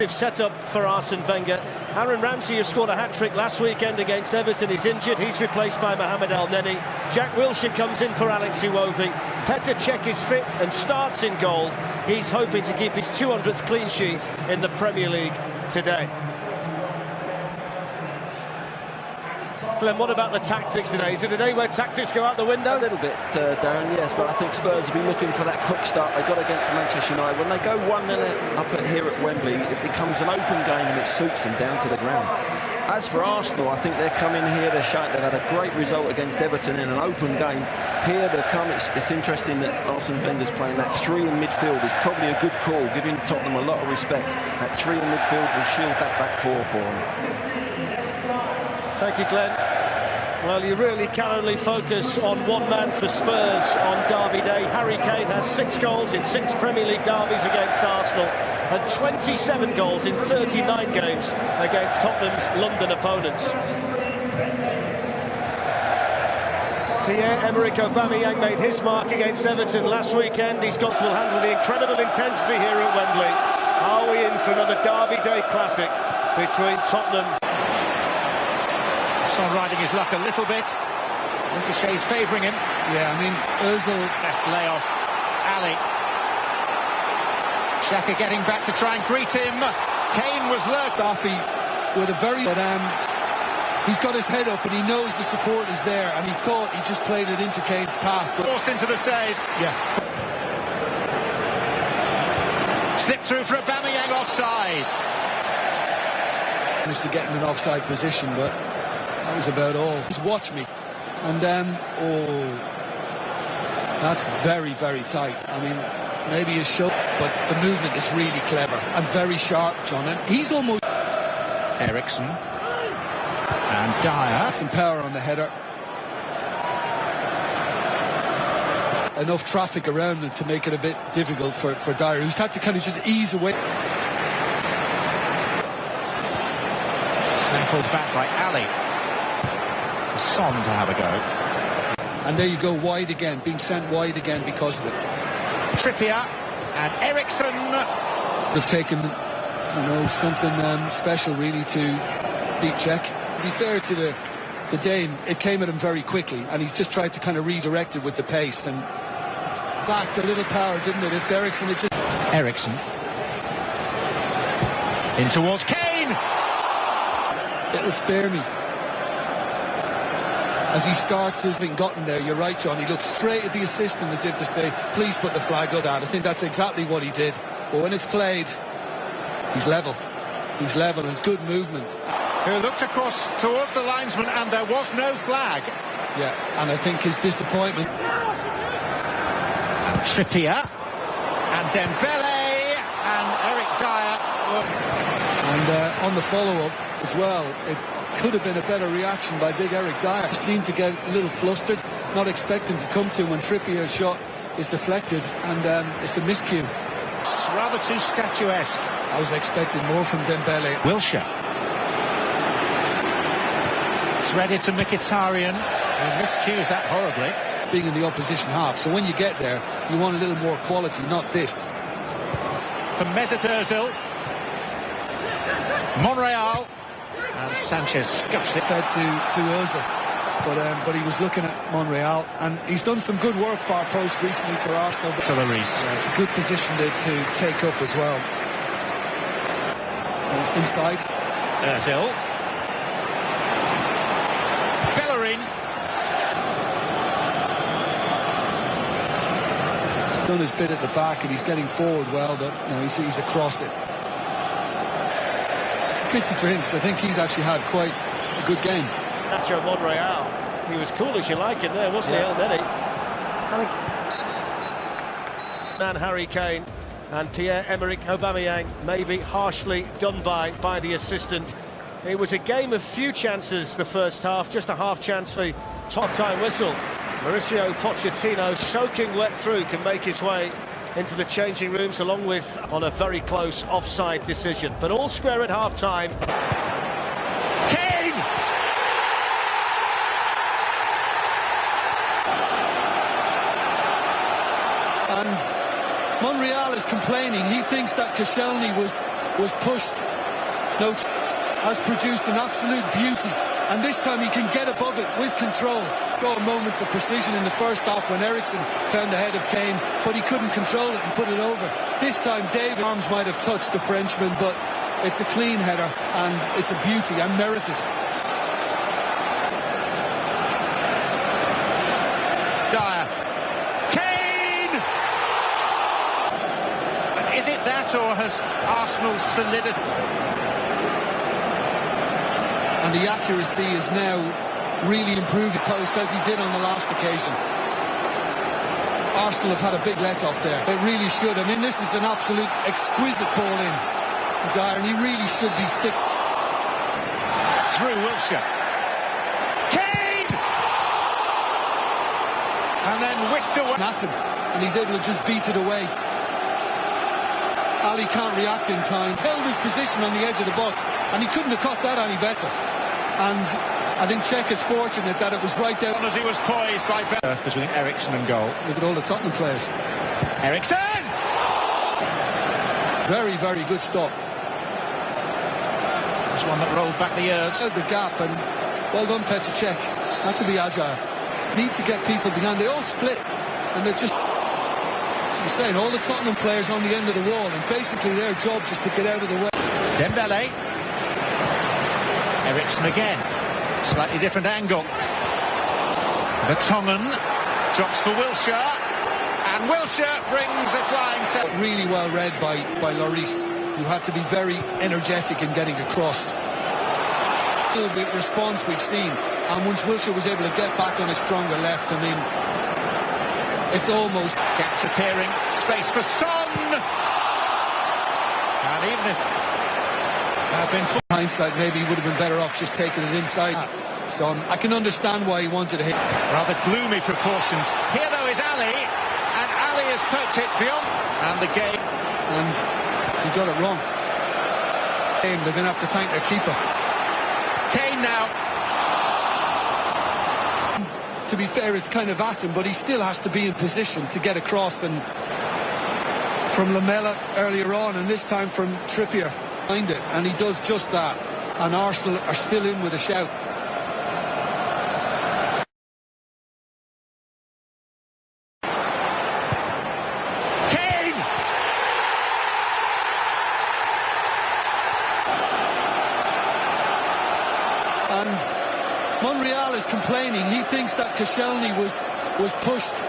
Set up for Arsene Wenger. Aaron Ramsey, who scored a hat-trick last weekend against Everton, is injured. He's replaced by Mohamed El Neni. Jack Wilshere comes in for Alex Iwobi. Petr Cech is fit and starts in goal. He's hoping to keep his 200th clean sheet in the Premier League today. Glenn, what about the tactics today? Is it a day where tactics go out the window? A little bit, Darren, yes, but I think Spurs will be looking for that quick start they got against Manchester United. When they go 1-0 up here at Wembley, it becomes an open game and it suits them down to the ground. As for Arsenal, I think they're coming here, they've had a great result against Everton in an open game. Here they've come, it's interesting that Arsene Wenger's playing that three in midfield is probably a good call, giving Tottenham a lot of respect. That three in midfield will shield that back four for them. Thank you, Glenn. Well, you really can only focus on one man for Spurs on Derby Day. Harry Kane has 6 goals in 6 Premier League derbies against Arsenal and 27 goals in 39 games against Tottenham's London opponents. Pierre-Emerick Aubameyang made his mark against Everton last weekend. He's got to handle the incredible intensity here at Wembley. Are we in for another Derby Day classic between Tottenham? On riding his luck a little bit. Ricochet's favouring him. Yeah, I mean, Ozil left layoff. Ali. Xhaka getting back to try and greet him. Kane was lurked. Daffy with a very... But he's got his head up and he knows the support is there, and he thought he just played it into Kane's path. Forced into the save. Yeah. Slipped through for Aubameyang, offside. Managed to get in an offside position, but that was about all. Just watch me. And oh, that's very, very tight. I mean, maybe his shot, but the movement is really clever and very sharp, John. And he's almost... Eriksen. And Dyer. Some power on the header. Enough traffic around him to make it a bit difficult for Dyer, who's had to kind of just ease away. Snackled back by Ali. Son to have a go. And there you go, wide again, being sent wide again because of it. Trippier and Eriksen. They've taken, you know, something special really to beat Cech. To be fair to the Dane, it came at him very quickly, and he's just tried to kind of redirect it with the pace and lacked a little power, didn't it? If Eriksen had just... Eriksen. In towards Kane. It'll spare me. As he starts his thing gotten there, you're right, John, he looks straight at the assistant as if to say, please put the flag up. I think that's exactly what he did. But when it's played, he's level. He's level, and it's good movement. Who looked across towards the linesman, and there was no flag. Yeah, and I think his disappointment. And Trippier, and Dembele, and Eric Dyer. And on the follow-up as well, it could have been a better reaction by big Eric Dyer. He seemed to get a little flustered, not expecting to come to when Trippier's shot is deflected, and it's a miscue. It's rather too statuesque. I was expecting more from Dembele. Wilshere. Threaded to Mkhitaryan, who miscues that horribly. Being in the opposition half, so when you get there, you want a little more quality, not this. For Mesut Ozil. Monreal. And Sanchez scuffs it. Fed to Ozil, but he was looking at Monreal, and he's done some good work far post recently for Arsenal. But yeah, it's a good position to take up as well. Inside. Ozil. Bellerin. Done his bit at the back, and he's getting forward well, but you know, he's across it. Pity for him, because I think he's actually had quite a good game. Nacho Monreal, he was cool as you like in there, wasn't he, El Neni? And Harry Kane and Pierre-Emerick Aubameyang maybe harshly done by the assistant. It was a game of few chances the first half, just a half chance for top-time whistle. Mauricio Pochettino, soaking wet through, can make his way into the changing rooms, along with on a very close offside decision. But all square at half-time. Kane! And Monreal is complaining. He thinks that Koscielny was was pushed. Has produced an absolute beauty, and this time he can get above it with control. Saw moments of precision in the first half when Ericsson found the head of Kane, but he couldn't control it and put it over. This time David arms might have touched the Frenchman, but it's a clean header and it's a beauty and merited. Dyer. Kane! But is it that, or has Arsenal's solidity? And the accuracy is now really improving post as he did on the last occasion. Arsenal have had a big let-off there. They really should. I mean, this is an absolute exquisite ball in. Dyer, and he really should be sticking. Through Wilshere. Kane! And then whisked away. At him, and he's able to just beat it away. Ali can't react in time. Held his position on the edge of the box, and he couldn't have caught that any better. And I think Cech is fortunate that it was right there. As he was poised by between Ericsson and goal. Look at all the Tottenham players. Ericsson! Very, very good stop. It's one that rolled back the years. Out the gap, and well done, Petr Cech. Had to be agile. Need to get people behind. They all split, and they're just, as you're saying, all the Tottenham players on the end of the wall, and basically their job just to get out of the way. Dembele. Ericsson again. Slightly different angle. Vertonghen drops for Wilshere, and Wilshere brings a flying set. Really well read by Lloris, who had to be very energetic in getting across. A little bit response we've seen, and once Wilshere was able to get back on his stronger left, I mean, it's almost... Gaps appearing, space for Son! And even if... hindsight, maybe he would have been better off just taking it inside. Son, I can understand why he wanted to hit. Rather gloomy proportions. Here, though, is Ali, and Ali has poked it beyond. And the game. And he got it wrong. They're going to have to thank their keeper. Kane now. To be fair, it's kind of at him, but he still has to be in position to get across. And from Lamela earlier on, and this time from Trippier. It, and he does just that, and Arsenal are still in with a shout. Kane! And Monreal is complaining. He thinks that Koscielny was pushed.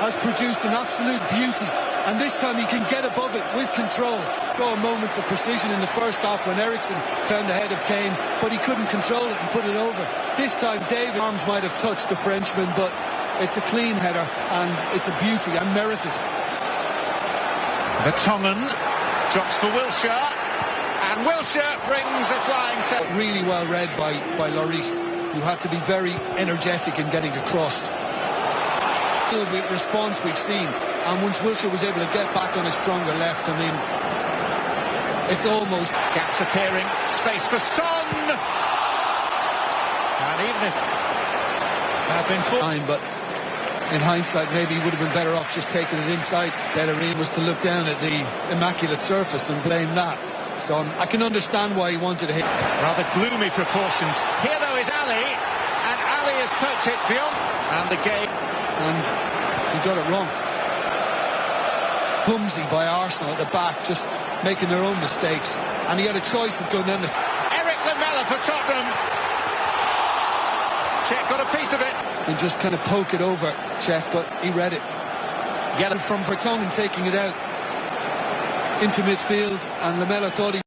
Has produced an absolute beauty, and this time he can get above it with control. Saw moments of precision in the first half when Ericsson found the head of Kane, but he couldn't control it and put it over. This time David arms might have touched the Frenchman, but it's a clean header and it's a beauty and merited. Vertonghen drops for Wilshere, and Wilshere brings a flying set. Really well read by Lloris, who had to be very energetic in getting across. A little bit response we've seen, and once Wilshere was able to get back on his stronger left, I mean, it's almost... Gaps appearing, space for Son! And even if... but in hindsight, maybe he would have been better off just taking it inside. Bellerin was to look down at the immaculate surface and blame that. So I can understand why he wanted to hit. Rather gloomy proportions. Here, though, is Ali, and Ali has poked it beyond. And the game... And he got it wrong. Clumsy by Arsenal at the back, just making their own mistakes. And he had a choice of going down the... Eric Lamela for Tottenham. Cech got a piece of it. And just kind of poke it over, Cech, but he read it. Yeah. From Vertonghen taking it out into midfield, and Lamela thought he